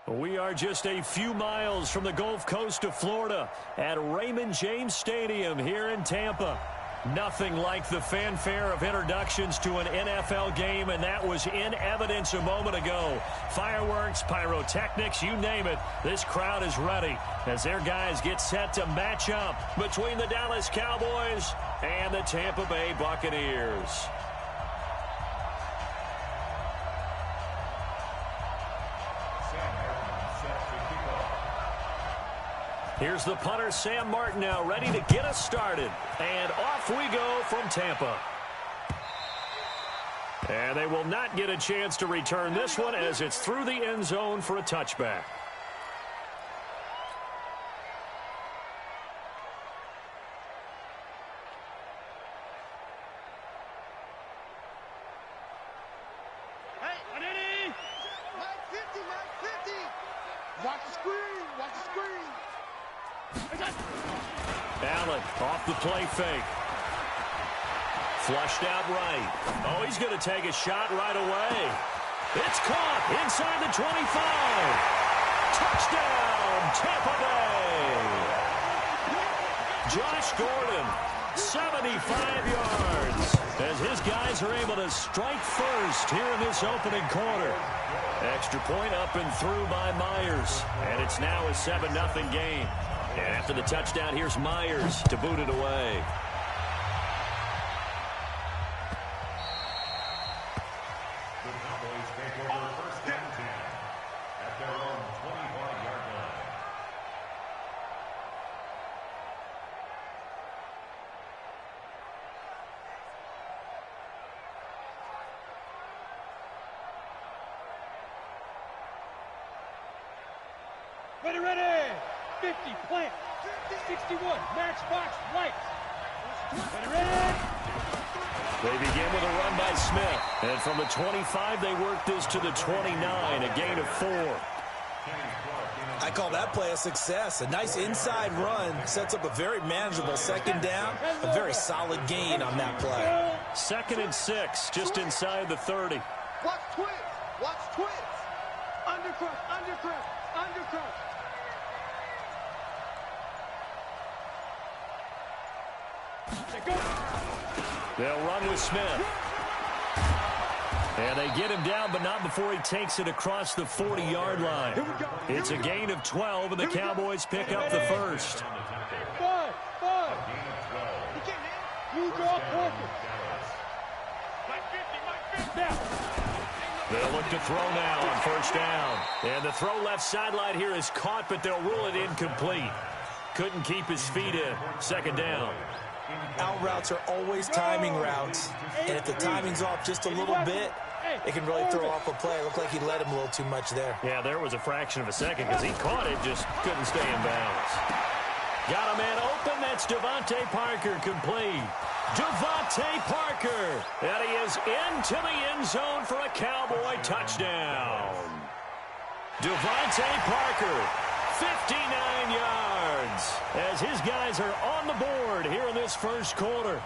We are just a few miles from the Gulf Coast of Florida at Raymond James Stadium here in Tampa. Nothing like the fanfare of introductions to an NFL game, and that was in evidence a moment ago. Fireworks, pyrotechnics, you name it. This crowd is ready as their guys get set to match up between the Dallas Cowboys and the Tampa Bay Buccaneers. Here's the punter, Sam Martin, now ready to get us started. And off we go from Tampa. And they will not get a chance to return this one as it's through the end zone for a touchback. Watch the screen, watch the screen. Allen off the play fake. Flushed out right. Oh, he's going to take a shot right away. It's caught inside the 25. Touchdown, Tampa Bay. Josh Gordon, 75 yards. As his guys are able to strike first here in this opening quarter. Extra point up and through by Myers. And it's now a 7-0 game. And after the touchdown, here's Myers to boot it away. The Cowboys take over first down 10 at their own 25-yard line. Ready, ready. 50, plant. 61, match box, lights. Ready, ready. They begin with a run by Smith. And from the 25, they work this to the 29, a gain of 4. I call that play a success. A nice inside run sets up a very manageable second down. A very solid gain on that play. 2nd and 6, just inside the 30. Watch twins. Watch twins. Undercut, undercut, undercut. They'll run with Smith. And they get him down, but not before he takes it across the 40-yard line. It's a gain of 12, and the Cowboys pick up the first. 5. You draw Parker. They'll look to throw now on first down. And the throw left sideline here is caught, but they'll rule it incomplete. Couldn't keep his feet in. Second down. Out routes are always timing routes, and if the timing's off just a little bit, it can really throw off a play. It looked like he let him a little too much there. Yeah, there was a fraction of a second because he caught it, just couldn't stay in bounds. Got a man open. That's Devontae Parker complete. Devontae Parker. And he is into the end zone for a Cowboy touchdown. Devontae Parker, 59 yards, as his guys are on the board here in this first quarter.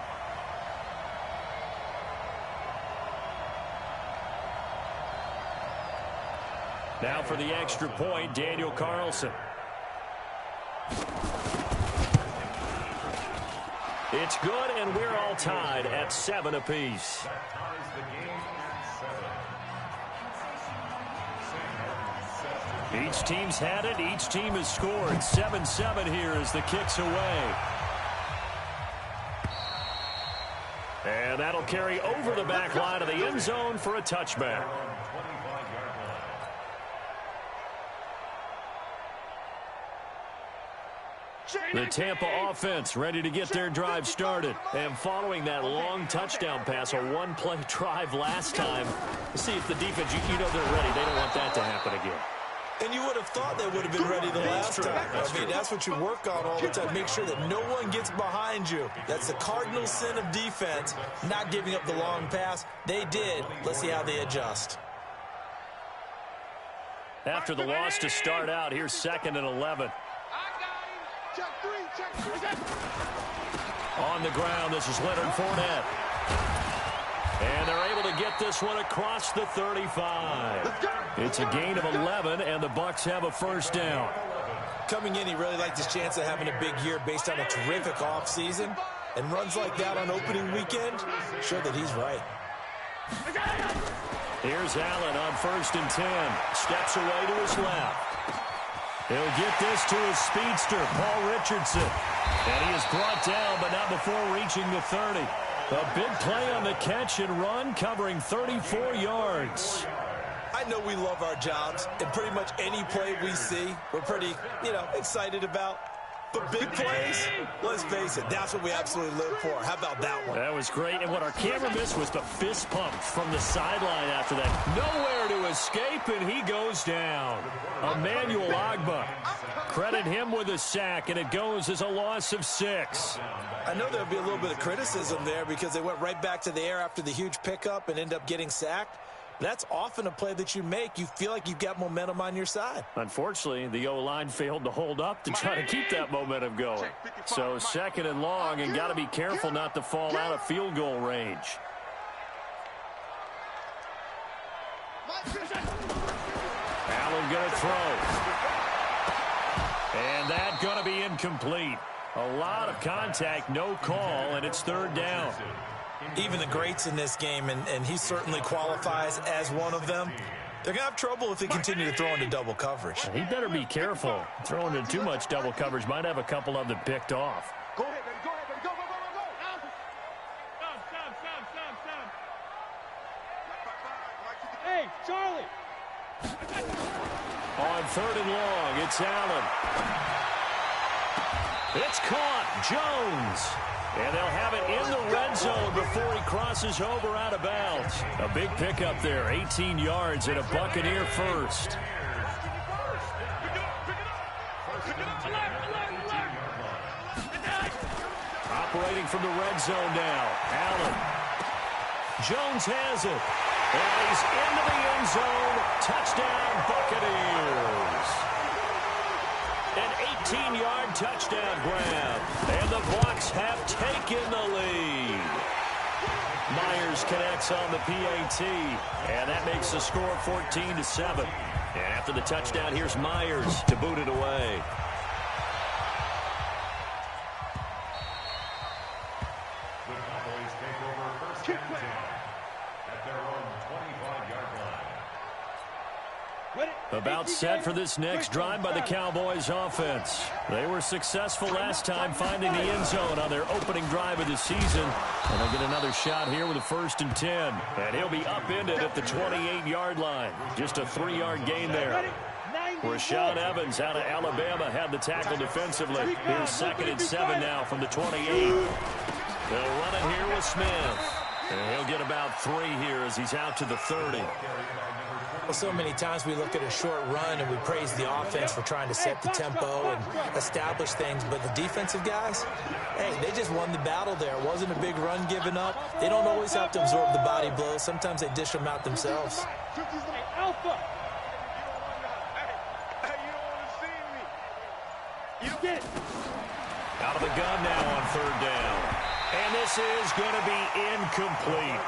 Now for the extra point, Daniel Carlson. It's good, and we're all tied at 7 apiece. That ties the game at 7. Each team's had it. Each team has scored. 7-7 here as the kick's away. And that'll carry over the back line of the end zone for a touchback. The Tampa offense ready to get their drive started. And following that long touchdown pass, a one-play drive last time, see if the defense, you know they're ready. They don't want that to happen again. And you would have thought they would have been ready the last time. I mean, that's what you work on all the time. Make sure that no one gets behind you. That's the cardinal sin of defense, not giving up the long pass. They did. Let's see how they adjust. After the loss to start out, here's 2nd and 11. Check three. On the ground, this is Leonard Fournette. And they're able to get this one across the 35. It's a gain of 11, and the Bucs have a first down. Coming in, he really liked his chance of having a big year based on a terrific offseason. And runs like that on opening weekend show that he's right. Here's Allen on 1st and 10. Steps away to his left. He'll get this to his speedster, Paul Richardson. And he is brought down, but not before reaching the 30. A big play on the catch and run, covering 34 yards. I know we love our jobs, and pretty much any play we see, we're pretty, excited about. But big plays, let's face it, that's what we absolutely live for. How about that one? That was great, and what our camera missed was the fist pump from the sideline after that. Nowhere to escape, and he goes down. Emmanuel Ogbah. Credit him with a sack, and it goes as a loss of 6. I know there'll be a little bit of criticism there because they went right back to the air after the huge pickup and ended up getting sacked. That's often a play that you make. You feel like you've got momentum on your side. Unfortunately, the O-line failed to hold up to try to keep that momentum going. So 2nd and long, and got to be careful not to fall out of field goal range. Allen going to throw. And that's going to be incomplete. A lot of contact, no call, and it's 3rd down. Even the greats in this game, and he certainly qualifies as one of them, they're going to have trouble if they continue to throw into double coverage. He better be careful. Throwing into too much double coverage might have a couple of them picked off. Go ahead, baby. Go ahead, baby. Go, go, go, go, go. Stop. Hey, Charlie. On 3rd and long, it's Allen. It's caught. Jones. And they'll have it in the red zone before he crosses over out of bounds. A big pickup there, 18 yards and a Buccaneer first. Operating from the red zone now. Allen. Jones has it. And he's into the end zone. Touchdown, Buccaneers. An 18-yard touchdown grab. And the Bucs have taken the lead. Myers connects on the PAT. And that makes the score 14-7. And after the touchdown, here's Myers to boot it away. The Cowboys take over 1st and 10 at their own 25-yard line. About set for this next drive by the Cowboys offense. They were successful last time finding the end zone on their opening drive of the season. And they'll get another shot here with a 1st and 10. And he'll be upended at the 28-yard line. Just a 3-yard gain there. Rashaan Evans out of Alabama had the tackle defensively. Here's 2nd and 7 now from the 28. They'll run it here with Smith. And he'll get about 3 here as he's out to the 30. Well, so many times we look at a short run and we praise the offense for trying to set the tempo and establish things, but the defensive guys, hey, they just won the battle there. It wasn't a big run given up. They don't always have to absorb the body blows. Sometimes they dish them out themselves. Alpha. Out of the gun now on 3rd down. And this is going to be incomplete.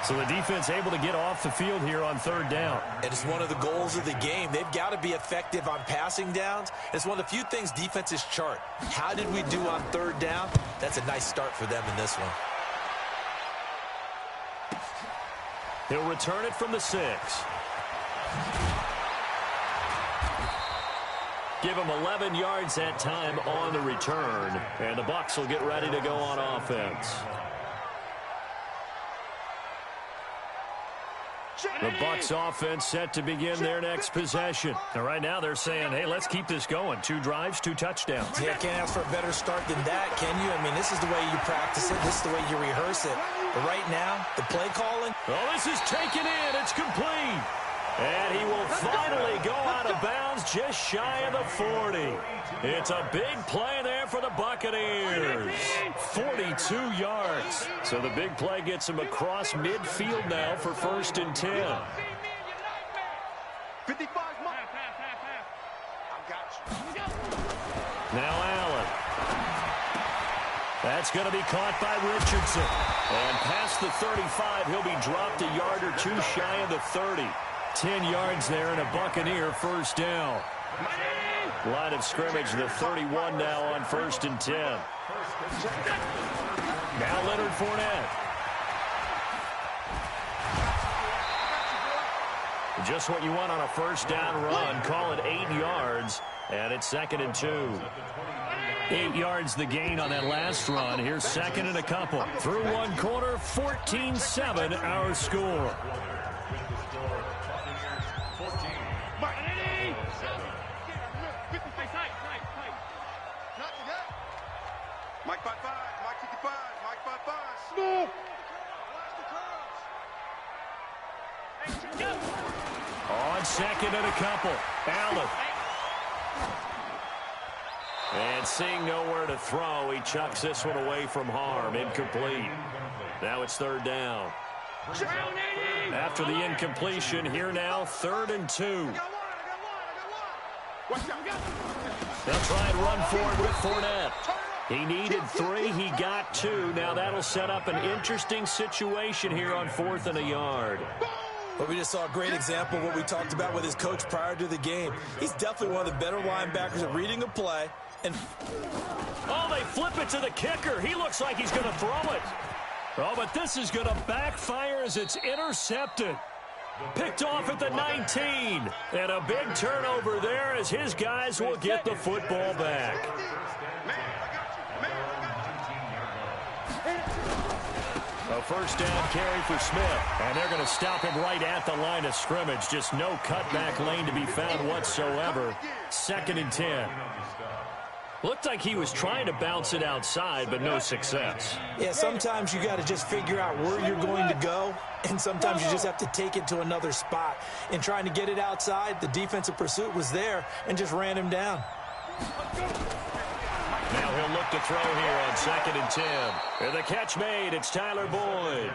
So the defense able to get off the field here on 3rd down. And it's one of the goals of the game. They've got to be effective on passing downs. It's one of the few things defenses chart. How did we do on 3rd down? That's a nice start for them in this one. He'll return it from the 6. Give him 11 yards that time on the return. And the Bucs will get ready to go on offense. The Bucs offense set to begin their next possession. And right now they're saying, hey, let's keep this going. 2 drives, 2 touchdowns. Yeah, can't ask for a better start than that, can you? I mean, this is the way you practice it. This is the way you rehearse it. But right now, the play calling. Oh, this is taken in. It's complete. And he will finally go out of bounds just shy of the 40. It's a big play there for the Buccaneers. 42 yards. So the big play gets him across midfield now for 1st and 10. 55 Now Allen. That's going to be caught by Richardson. And past the 35, he'll be dropped a yard or two shy of the 30. 10 yards there and a Buccaneer first down. Line of scrimmage, the 31 now on 1st and 10. Now Leonard Fournette. Just what you want on a first down run. Call it 8 yards, and it's 2nd and 2. 8 yards the gain on that last run. Here's 2nd and a couple. Through one quarter, 14-7 our score. Mike 5-5, Mike 55, Mike 5-5. Smith. On 2nd and a couple. Allen. And seeing nowhere to throw, he chucks this one away from harm. Incomplete. Now it's 3rd down. After the incompletion, here now, 3rd and 2. They'll try and run forward with Fournette. He needed 3. He got 2. Now that'll set up an interesting situation here on 4th and a yard. But we just saw a great example of what we talked about with his coach prior to the game. He's definitely one of the better linebackers at reading a play. And oh, they flip it to the kicker. He looks like he's going to throw it. Oh, but this is going to backfire as it's intercepted. Picked off at the 19. And a big turnover there as his guys will get the football back. A first down carry for Smith. And they're going to stop him right at the line of scrimmage. Just no cutback lane to be found whatsoever. 2nd and 10. Looked like he was trying to bounce it outside, but no success. Yeah, sometimes you got to just figure out where you're going to go, and sometimes you just have to take it to another spot. In trying to get it outside, the defensive pursuit was there and just ran him down. Now he'll look to throw here on 2nd and 10. And the catch made, it's Tyler Boyd.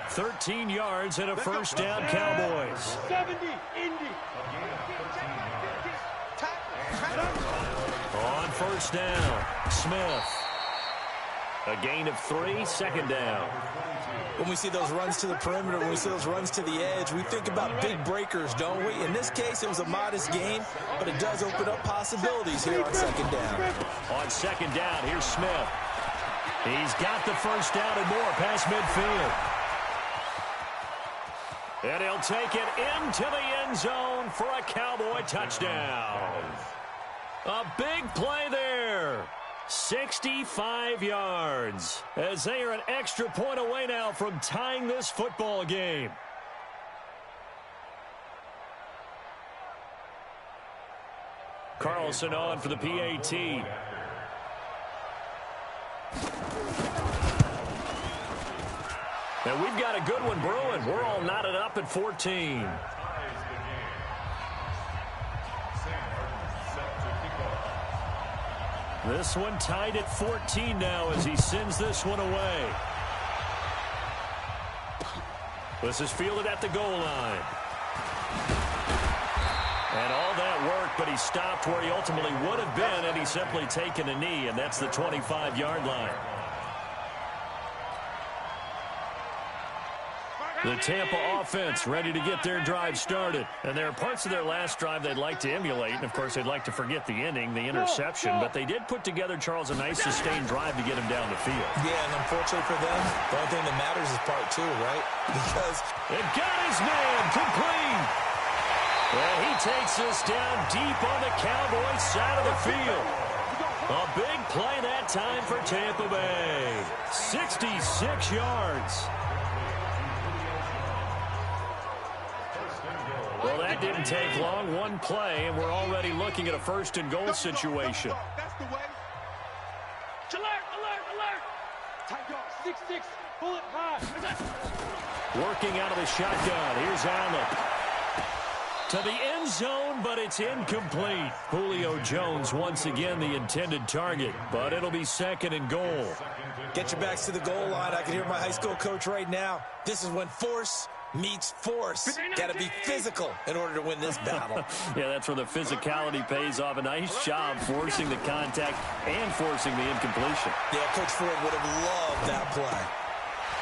13 yards and a first down, Cowboys. 70, Indy. On first down, Smith. A gain of 3, 2nd down. When we see those runs to the perimeter, when we see those runs to the edge, we think about big breakers, don't we? In this case, it was a modest gain, but it does open up possibilities here on 2nd down. On 2nd down, here's Smith. He's got the first down and more past midfield. And he'll take it into the end zone for a Cowboy touchdown. A big play there. 65 yards as they are an extra point away now from tying this football game. Carlson on for the PAT. And we've got a good one brewing. We're all knotted up at 14. This one tied at 14 now as he sends this one away. This is fielded at the goal line. And all that work, but he stopped where he ultimately would have been, and he's simply taken a knee, and that's the 25-yard line. The Tampa offense ready to get their drive started. And there are parts of their last drive they'd like to emulate. And, of course, they'd like to forget the ending, the interception. But they did put together, Charles, a nice sustained drive to get him down the field. Yeah, and unfortunately for them, the only thing that matters is part 2, right? Because it got his man complete. And he takes this down deep on the Cowboys side of the field. A big play that time for Tampa Bay. 66 yards. Well, that didn't take long. One play, and we're already looking at a 1st and goal situation. That's the way. Alert, alert, alert. Tight dog, 6'6", bullet high. Working out of the shotgun. Here's Allen. To the end zone, but it's incomplete. Julio Jones once again the intended target, but it'll be 2nd and goal. get your backs to the goal line. I can hear my high school coach right now. This is when force meets force. Got to be physical in order to win this battle. Yeah, that's where the physicality pays off. A nice job forcing the contact and forcing the incompletion. Yeah, Coach Ford would have loved that play.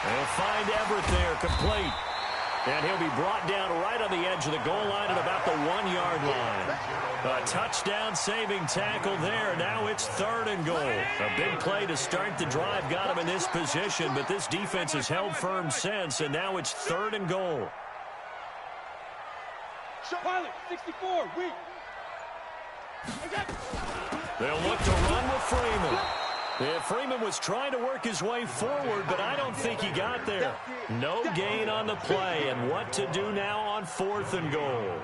They'll find Everett there, complete. And he'll be brought down right on the edge of the goal line at about the 1-yard line. A touchdown-saving tackle there. Now it's 3rd and goal. A big play to start the drive got him in this position, but this defense has held firm since, and now it's 3rd and goal. Pilot, 64, weak. They'll look to run with Freeman. Yeah, Freeman was trying to work his way forward, but I don't think he got there. No gain on the play, and what to do now on 4th and goal.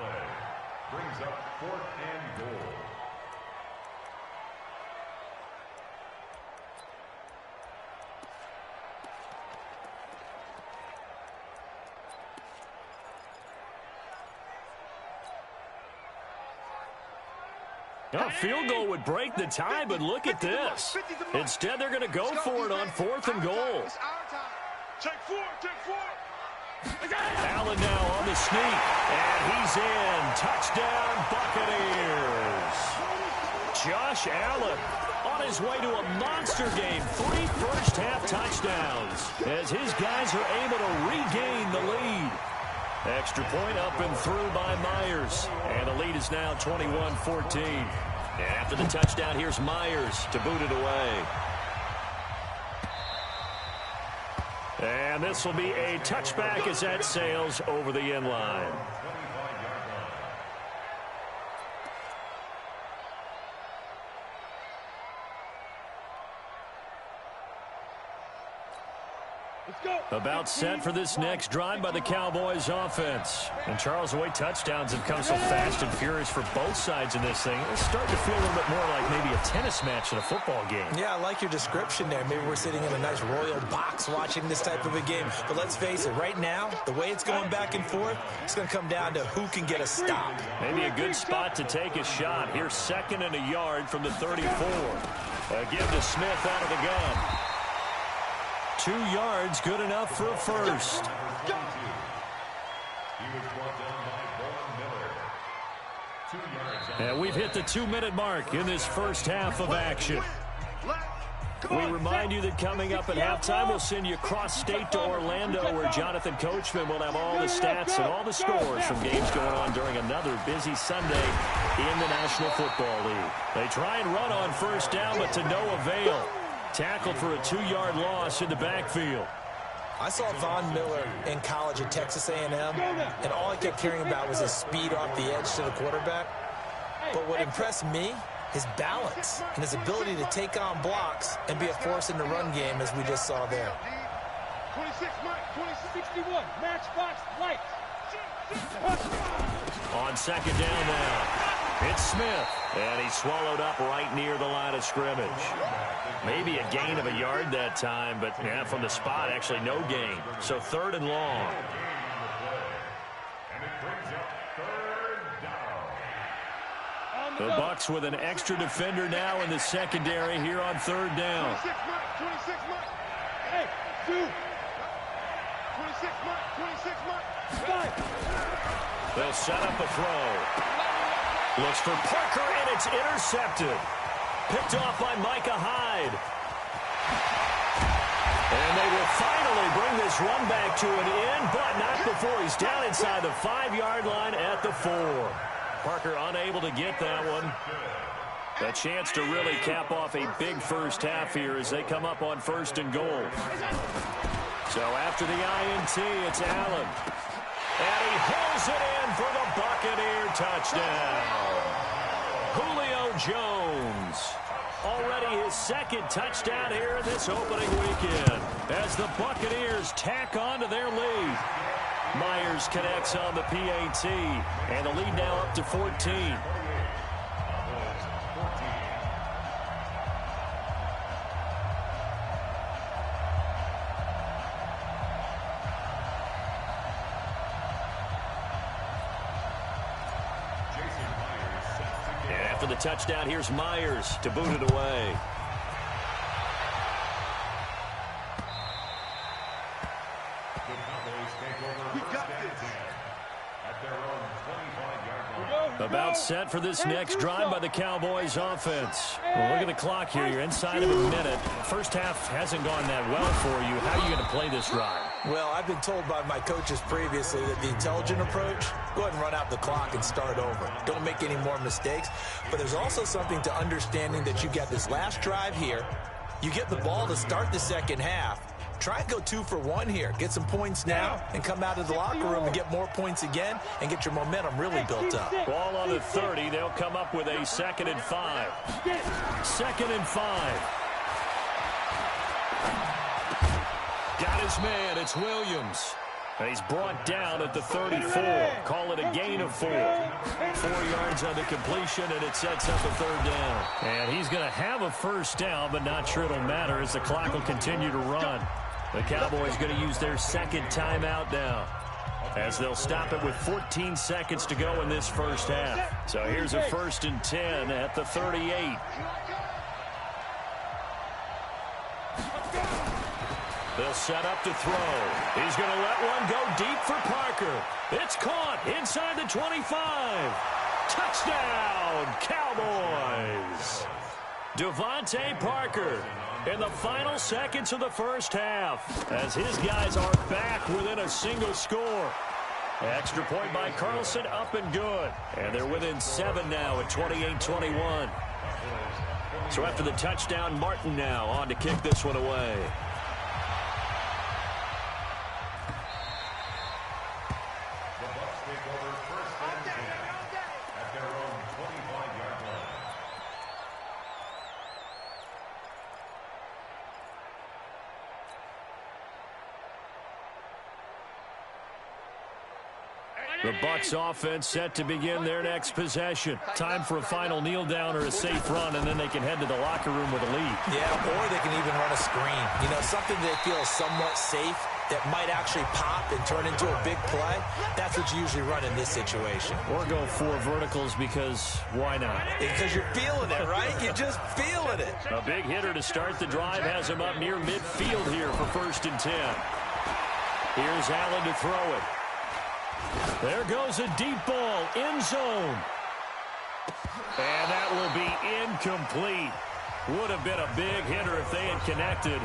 Brings up 4th and goal. A field goal would break the tie, but look at this. Instead, they're going to go for it on 4th and goal. Take 4, take 4. Allen now on the sneak, and he's in. Touchdown, Buccaneers. Josh Allen on his way to a monster game. 3 first-half touchdowns as his guys are able to regain the lead. Extra point up and through by Myers. And the lead is now 21-14. After the touchdown, here's Myers to boot it away. And this will be a touchback as that sails over the end line. About set for this next drive by the Cowboys offense. And Charles, the way touchdowns have come so fast and furious for both sides in this thing, it's starting to feel a little bit more like maybe a tennis match than a football game. Yeah, I like your description there. Maybe we're sitting in a nice royal box watching this type of a game. But let's face it, right now, the way it's going back and forth, it's going to come down to who can get a stop. Maybe a good spot to take a shot. Here's 2nd and a yard from the 34. Give to Smith out of the gun. 2 yards, good enough for a first. And we've hit the 2-minute mark in this first half of action. We remind you that coming up at halftime, we'll send you cross-state to Orlando, where Jonathan Coachman will have all the stats and all the scores from games going on during another busy Sunday in the National Football League. They try and run on first down, but to no avail. Tackled for a 2-yard loss in the backfield. I saw Von Miller in college at Texas A&M, and all I kept hearing about was his speed off the edge to the quarterback. But what impressed me, his balance and his ability to take on blocks and be a force in the run game, as we just saw there. 26, Mike, 61, matchbox, lights. On 2nd down now. It's Smith, and he's swallowed up right near the line of scrimmage. Maybe a gain of a yard that time, but yeah, from the spot, actually no gain. So 3rd and long. And it brings up 3rd down. The Bucs with an extra defender now in the secondary here on 3rd down. 26, Mike. Hey, 2. 26, Mike. 5. They'll set up a throw. Looks for Parker, and it's intercepted. Picked off by Micah Hyde. And they will finally bring this run back to an end, but not before he's down inside the 5-yard line at the 4. Parker unable to get that one. A chance to really cap off a big first half here as they come up on 1st and goal. So after the INT, it's Allen. And he hauls it in for the Buccaneer touchdown. Julio Jones. Already his 2nd touchdown here in this opening weekend as the Buccaneers tack on to their lead. Myers connects on the PAT, and the lead now up to 14. After the touchdown, here's Myers to boot it away. We got this. About set for this next drive by the Cowboys offense. Well, look at the clock here. You're inside of a minute. First half hasn't gone that well for you. How are you going to play this drive? Well, I've been told by my coaches previously that the intelligent approach, go ahead and run out the clock and start over. Don't make any more mistakes. But there's also something to understanding that you got this last drive here. You get the ball to start the second half. Try and go 2 for 1 here. Get some points now and come out of the locker room and get more points again and get your momentum really built up. Ball on the 30. They'll come up with a 2nd and 5. 2nd and 5. Got his man. It's Williams. And he's brought down at the 34. Call it a gain of 4. 4 yards on the completion, and it sets up a 3rd down. And he's going to have a 1st down, but not sure it'll matter as the clock will continue to run. The Cowboys going to use their 2nd timeout now, as they'll stop it with 14 seconds to go in this first half. So here's a 1st and 10 at the 38. They'll set up to throw. He's going to let one go deep for Parker. It's caught inside the 25. Touchdown, Cowboys. Devontae Parker in the final seconds of the first half, as his guys are back within a single score. Extra point by Carlson, up and good. And they're within 7 now at 28-21. So after the touchdown, Martin now on to kick this one away. The Bucs offense set to begin their next possession. Time for a final kneel down or a safe run, and then they can head to the locker room with a lead. Yeah, or they can even run a screen. You know, something they feel is somewhat safe that might actually pop and turn into a big play. That's what you usually run in this situation. Or go 4 verticals because why not? Because you're feeling it, right? You're just feeling it. A big hitter to start the drive has him up near midfield here for 1st and 10. Here's Allen to throw it. There goes a deep ball, end zone. And that will be incomplete. Would have been a big hitter if they had connected.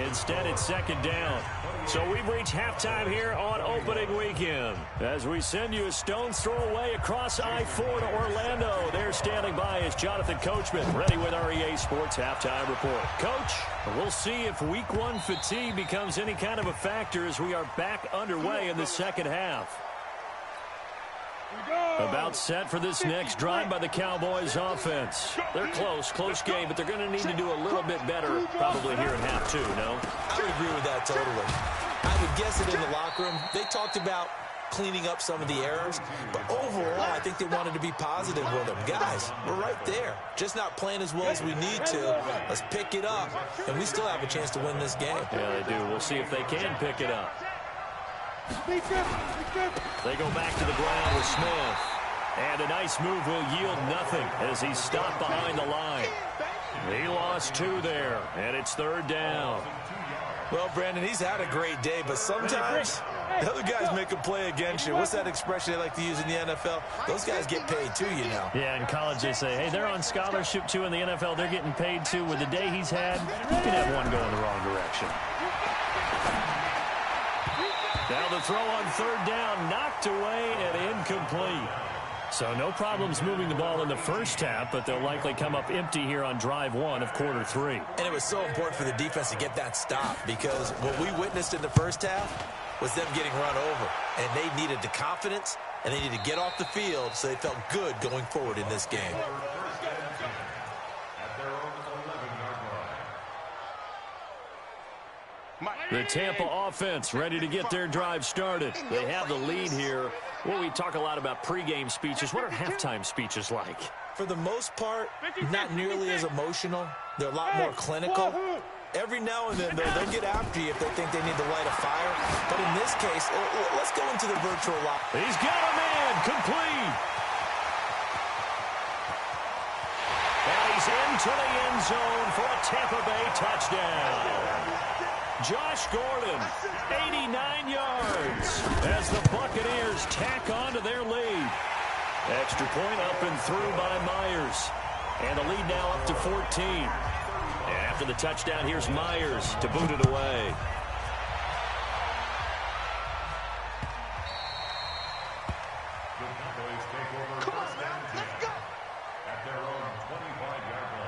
Instead, it's 2nd down. So we've reached halftime here on opening weekend. As we send you a stone's throw away across I-4 to Orlando. There standing by is Jonathan Coachman, ready with our EA Sports Halftime Report. Coach, we'll see if Week 1 fatigue becomes any kind of a factor as we are back underway in the second half. About set for this next drive by the Cowboys offense. They're close game, but they're going to need to do a little bit better probably here in half 2, no? I would agree with that totally. I would guess that in the locker room, they talked about cleaning up some of the errors, but overall, I think they wanted to be positive with them. Guys, we're right there. Just not playing as well as we need to. Let's pick it up, and we still have a chance to win this game. Yeah, they do. We'll see if they can pick it up. They go back to the ground with Smith. And a nice move will yield nothing as he's stopped behind the line. He lost 2 there, and it's 3rd down. Well, Brandon, he's had a great day, but sometimes the other guys make a play against you. What's that expression they like to use in the NFL? Those guys get paid too, you know. Yeah, in college they say, hey, they're on scholarship too. In the NFL, they're getting paid too. With the day he's had, you can have one go in the wrong direction. Now the throw on 3rd down, knocked away and incomplete. So no problems moving the ball in the first half, but they'll likely come up empty here on drive 1 of quarter 3. And it was so important for the defense to get that stop, because what we witnessed in the first half was them getting run over. And they needed the confidence, and they needed to get off the field so they felt good going forward in this game. The Tampa offense ready to get their drive started. They have the lead here. Well, we talk a lot about pregame speeches. What are halftime speeches like? For the most part, not nearly as emotional. They're a lot more clinical. Every now and then, they'll get after you if they think they need to light a fire. But in this case, let's go into the virtual lock. He's got a man, complete. And he's into the end zone for a Tampa Bay touchdown. Josh Gordon, 89 yards, as the Buccaneers tack on to their lead. Extra point up and through by Myers. And the lead now up to 14. And after the touchdown, here's Myers to boot it away. The Cowboys take over first down 10 at their own 25-yard line.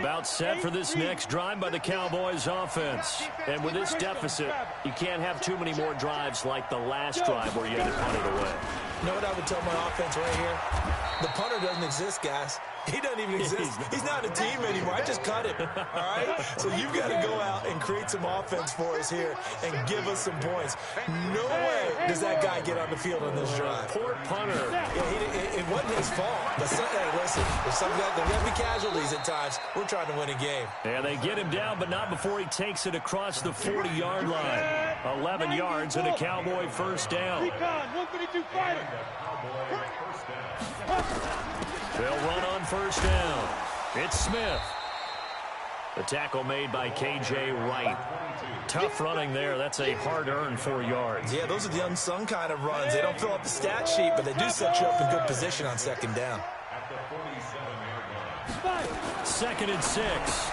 About set for this next drive by the Cowboys offense. And with this deficit, you can't have too many more drives like the last drive where you had to punt it away. You know what I would tell my offense right here? The punter doesn't exist, guys. He doesn't even exist. He's not a team anymore. I just cut him, all right? So you've got to go out and create some offense for us here and give us some points. No way does that guy get on the field on this drive. Poor punter. Yeah, it wasn't his fault. But hey, listen, there's going to be casualties at times. We're trying to win a game. And they get him down, but not before he takes it across the 40-yard line. 11 yards and a Cowboy first down. WK1, 132 fighter. They'll run on first down. It's Smith. The tackle made by K.J. Wright. Tough running there. That's a hard-earned 4 yards. Yeah, those are the unsung kind of runs. They don't fill up the stat sheet, but they do set you up in good position on second down. Second and 6.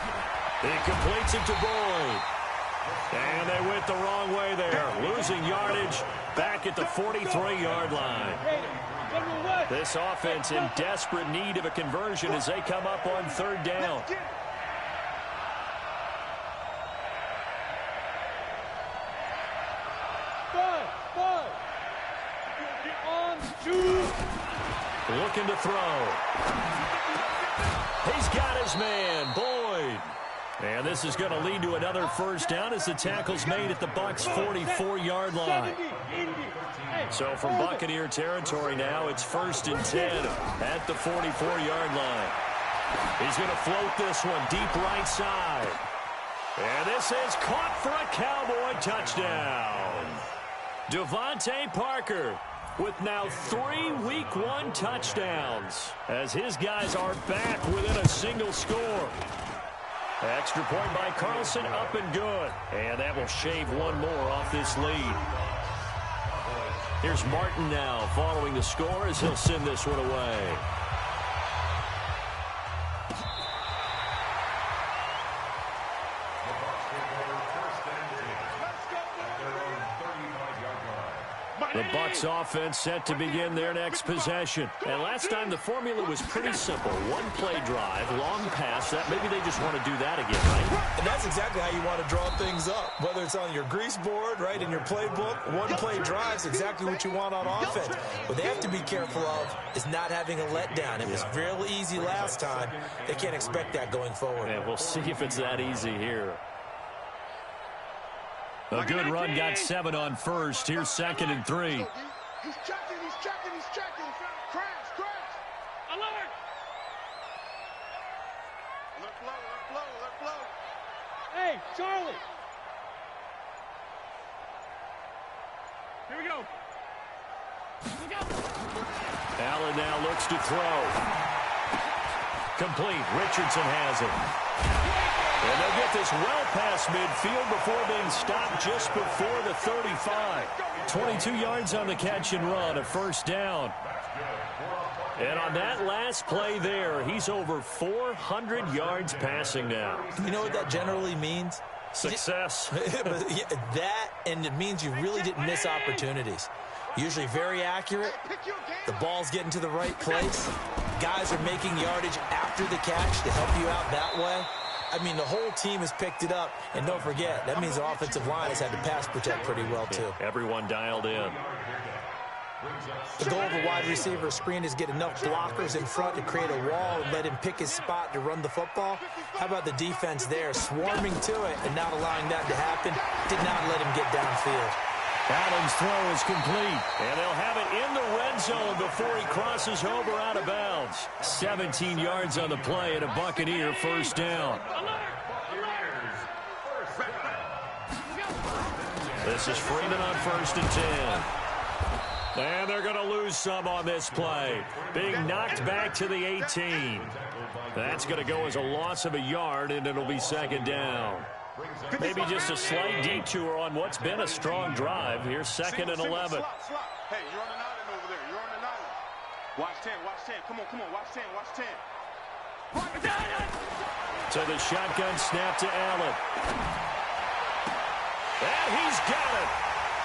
He completes it to Boyd. And they went the wrong way there. Losing yardage back at the 43-yard line. This offense in desperate need of a conversion as they come up on third down. Looking to throw. He's got his man, Boyd. And this is going to lead to another first down as the tackle's made at the Bucs' 44-yard line. So from Buccaneer territory now, it's 1st and 10 at the 44-yard line. He's going to float this one deep right side. And this is caught for a Cowboy touchdown. Devontae Parker with now 3 Week 1 touchdowns as his guys are back within a single score. Extra point by Carlson, up and good. And that will shave one more off this lead. Here's Martin now following the score as he'll send this one away. The Bucs offense set to begin their next possession. And last time the formula was pretty simple. One play drive, long pass. That maybe they just want to do that again, right? And that's exactly how you want to draw things up. Whether it's on your grease board, right, in your playbook, one play drive is exactly what you want on offense. What they have to be careful of is not having a letdown. It was real easy last time. They can't expect that going forward. And we'll see if it's that easy here. A good run, got 7 on first. Here's 2nd and 3. He's checking. Crash. Alert! Alert blow. Hey, Charlie! Here we go. Allen now looks to throw. Complete. Richardson has it. And they'll get this well past midfield before being stopped just before the 35. 22 yards on the catch and run, a first down. And on that last play there, he's over 400 yards passing now. You know what that generally means? Success. That, and it means you really didn't miss opportunities. Usually very accurate. The ball's getting to the right place. Guys are making yardage after the catch to help you out that way. I mean, the whole team has picked it up. And don't forget, that means the offensive line has had to pass protect pretty well, too. Everyone dialed in. The goal of a wide receiver screen is get enough blockers in front to create a wall and let him pick his spot to run the football. How about the defense there, swarming to it and not allowing that to happen? Did not let him get downfield. Allen's throw is complete, and they'll have it in the red zone before he crosses over out of bounds. 17 yards on the play and a Buccaneer first down. This is Freeman on 1st and 10. And they're going to lose some on this play. Being knocked back to the 18. That's going to go as a loss of a yard, and it'll be second down. Maybe just a slight detour on what's been a strong drive. Here's second and 11. Hey, you're on an island over there. You're on an island. Watch 10, watch 10. Come on, watch 10, watch 10. So the shotgun snap to Allen. And he's got it.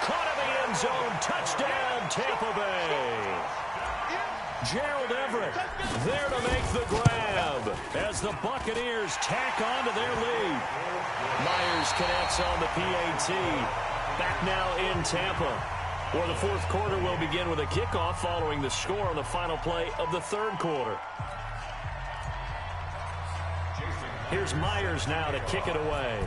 Caught in the end zone. Touchdown, Tampa Bay. Gerald Everett there to make the grab as the Buccaneers tack on to their lead. Myers connects on the PAT. Back now in Tampa. Or the fourth quarter will begin with a kickoff following the score on the final play of the third quarter. Here's Myers now to kick it away.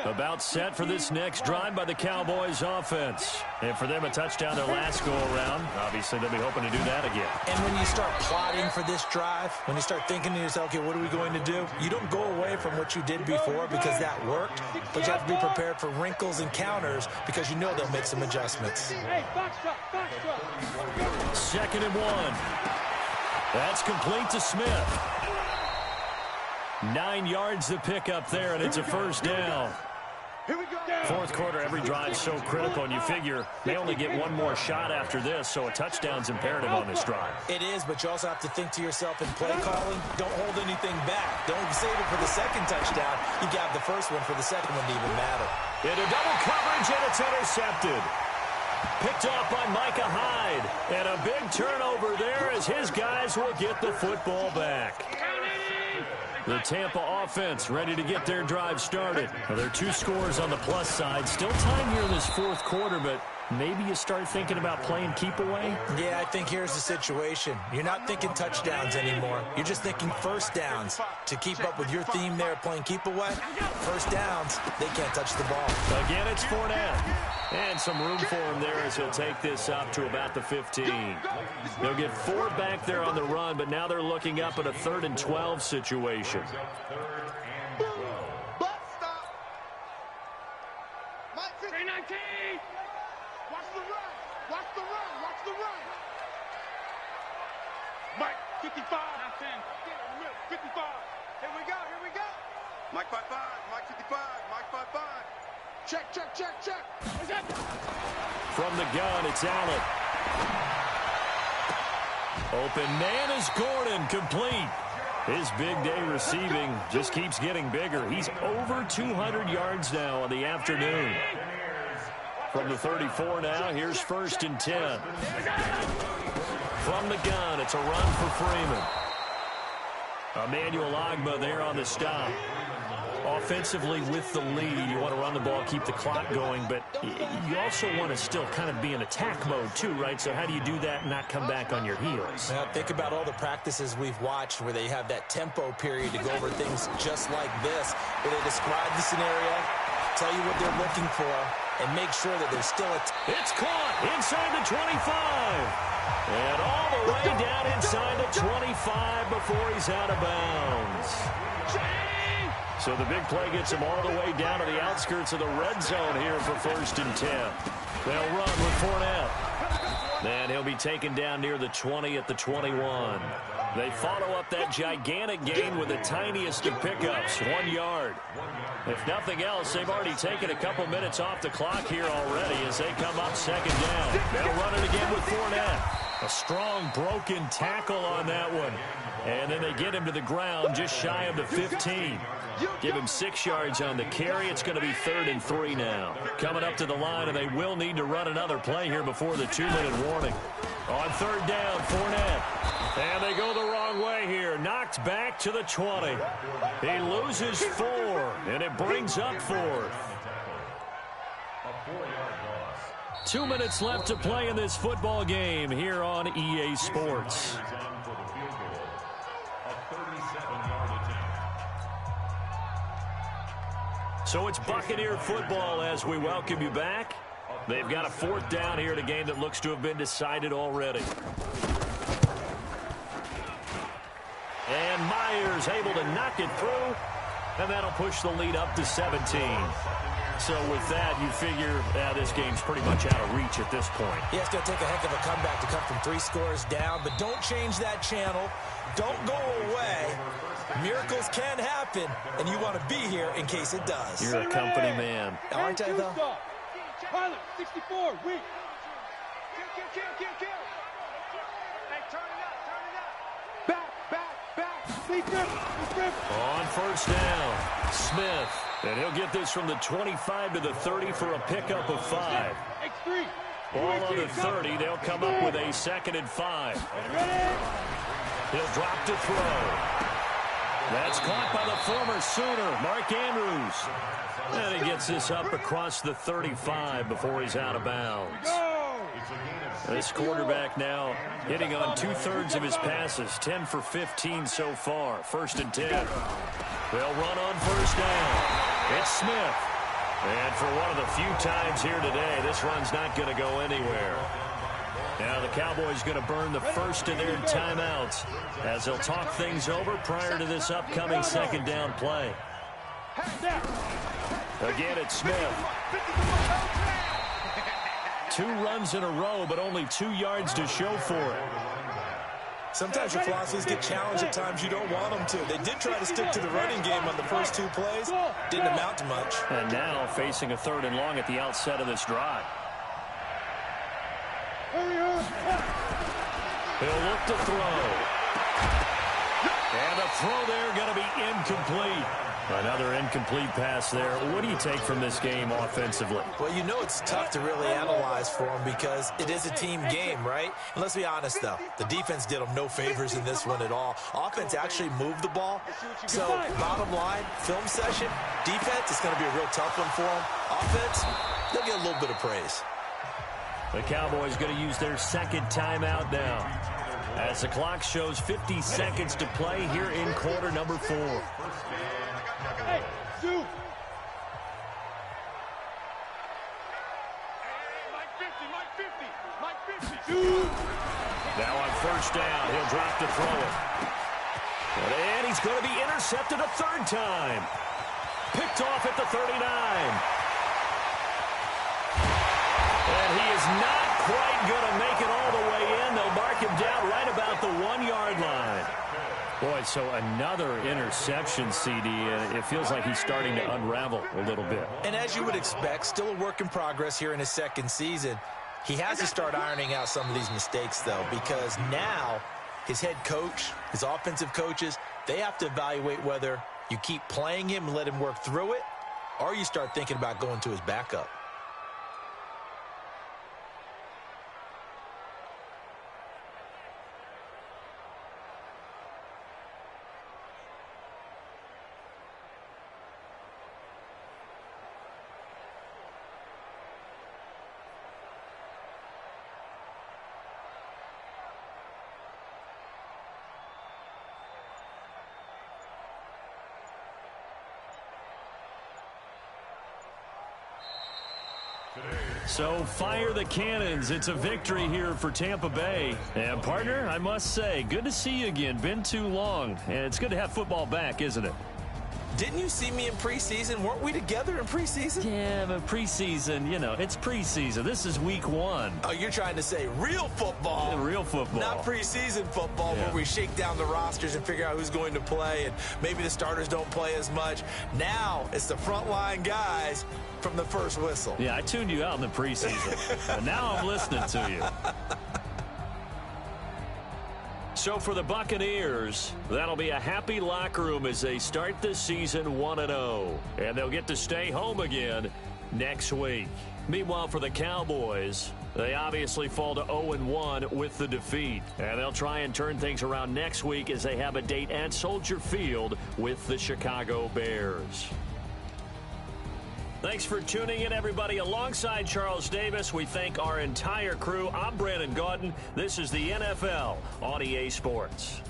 About set for this next drive by the Cowboys offense. And for them, a touchdown their last go-around. Obviously, they'll be hoping to do that again. And when you start plotting for this drive, when you start thinking to yourself, okay, what are we going to do? You don't go away from what you did before because that worked, but you have to be prepared for wrinkles and counters because you know they'll make some adjustments. Hey, box truck. 2nd and 1. That's complete to Smith. 9 yards to pick up there, and it's a first down. Fourth quarter, every drive so critical, and you figure they only get one more shot after this, so a touchdown's imperative on this drive. It is, but you also have to think to yourself in play calling, don't hold anything back. Don't save it for the second touchdown. You got the first one for the second one to even matter. Into double coverage, and it's intercepted. Picked off by Micah Hyde, and a big turnover there as his guys will get the football back. The Tampa offense ready to get their drive started. Well, there are 2 scores on the plus side. Still time here in this fourth quarter, but maybe you start thinking about playing keep away? Yeah, I think here's the situation. You're not thinking touchdowns anymore. You're just thinking first downs. To keep up with your theme there, playing keep away, first downs, they can't touch the ball. Again, it's Fournette. And some room for him there as he'll take this up to about the 15. They'll get 4 back there on the run, but now they're looking up at a 3rd and 12 situation. Mike, 55. 55. Here we go. Mike 55. Mike 55. Mike 55. Check. From the gun, it's Allen. Open man is Gordon, complete. His big day receiving just keeps getting bigger. He's over 200 yards now on the afternoon. From the 34 now, here's 1st and 10. From the gun, it's a run for Freeman. Emmanuel Ogbah there on the stop. Offensively with the lead, you want to run the ball, keep the clock going, but you also want to still kind of be in attack mode too, right? So how do you do that and not come back on your heels? Now, think about all the practices we've watched where they have that tempo period to go over things just like this, where they describe the scenario, tell you what they're looking for, and make sure that there's still It's caught inside the 25. And all the way down inside the 25 before he's out of bounds. So the big play gets him all the way down to the outskirts of the red zone here for 1st and 10. They'll run with Fournette. And he'll be taken down near the 20 at the 21. They follow up that gigantic gain with the tiniest of pickups, 1 yard. If nothing else, they've already taken a couple minutes off the clock here already as they come up 2nd down. They'll run it again with Fournette. A strong broken tackle on that one. And then they get him to the ground just shy of the 15. Give him 6 yards on the carry. It's going to be 3rd and 3 now. Coming up to the line, and they will need to run another play here before the 2-minute warning. On 3rd down, Fournette. And they go the wrong way here. Knocked back to the 20. He loses 4, and it brings up 4th. 2 minutes left to play in this football game here on EA Sports. So it's Buccaneer football as we welcome you back. They've got a 4th down here in a game that looks to have been decided already. And Myers able to knock it through, and that'll push the lead up to 17. So with that, you figure this game's pretty much out of reach at this point. Yeah, it's going to take a heck of a comeback to come from 3 scores down, but don't change that channel. Don't go away. Miracles can happen, and you want to be here in case it does. You're a company man. Aren't I, though? Pilot, 64, wait. Kill. Hey, turn it up. Back. Stay grip. On first down, Smith. And he'll get this from the 25 to the 30 for a pickup of 5. X3. Ball on the 30. They'll come up with a 2nd and 5. He'll drop to throw. That's caught by the former Sooner, Mark Andrews. And he gets this up across the 35 before he's out of bounds. This quarterback now hitting on 2/3 of his passes, 10 for 15 so far. 1st and 10. They'll run on first down. It's Smith. And for one of the few times here today, this run's not going to go anywhere. Now the Cowboys going to burn the first of their timeouts as they'll talk things over prior to this upcoming 2nd down play. Again, it's Smith. 2 runs in a row, but only 2 yards to show for it. Sometimes your philosophies get challenged at times you don't want them to. They did try to stick to the running game on the first 2 plays. Didn't amount to much. And now facing a 3rd and long at the outset of this drive. He'll look to throw. And the throw there going to be incomplete. Another incomplete pass there. What do you take from this game offensively? Well, you know it's tough to really analyze for them because it is a team game, right? And let's be honest, though. The defense did them no favors in this one at all. Offense actually moved the ball. So, bottom line, film session, defense is going to be a real tough one for them. Offense, they'll get a little bit of praise. The Cowboys going to use their 2nd timeout now, as the clock shows 50 seconds to play here in quarter number 4. Hey, shoot. Mike 50. Shoot. Now on first down, he'll drop to throw it. And he's going to be intercepted a 3rd time. Picked off at the 39. And he is not quite going to make it all the way in. They'll mark him down right about the 1-yard line. Boy, so another interception, CD, and it feels like he's starting to unravel a little bit. And as you would expect, still a work in progress here in his 2nd season. He has to start ironing out some of these mistakes, though, because now his head coach, his offensive coaches, they have to evaluate whether you keep playing him and let him work through it, or you start thinking about going to his backup. So fire the cannons. It's a victory here for Tampa Bay. And partner, I must say, good to see you again. Been too long. And it's good to have football back, isn't it? Didn't you see me in preseason? Weren't we together in preseason? Yeah, but preseason, you know, it's preseason. This is week 1. Oh, you're trying to say real football. Yeah, real football. Not preseason football where we shake down the rosters and figure out who's going to play, and maybe the starters don't play as much. Now it's the frontline guys from the first whistle. Yeah, I tuned you out in the preseason. And now I'm listening to you. So for the Buccaneers, that'll be a happy locker room as they start the season 1-0. And they'll get to stay home again next week. Meanwhile, for the Cowboys, they obviously fall to 0-1 with the defeat. And they'll try and turn things around next week as they have a date at Soldier Field with the Chicago Bears. Thanks for tuning in, everybody. Alongside Charles Davis, we thank our entire crew. I'm Brandon Gaudin. This is the NFL on EA Sports.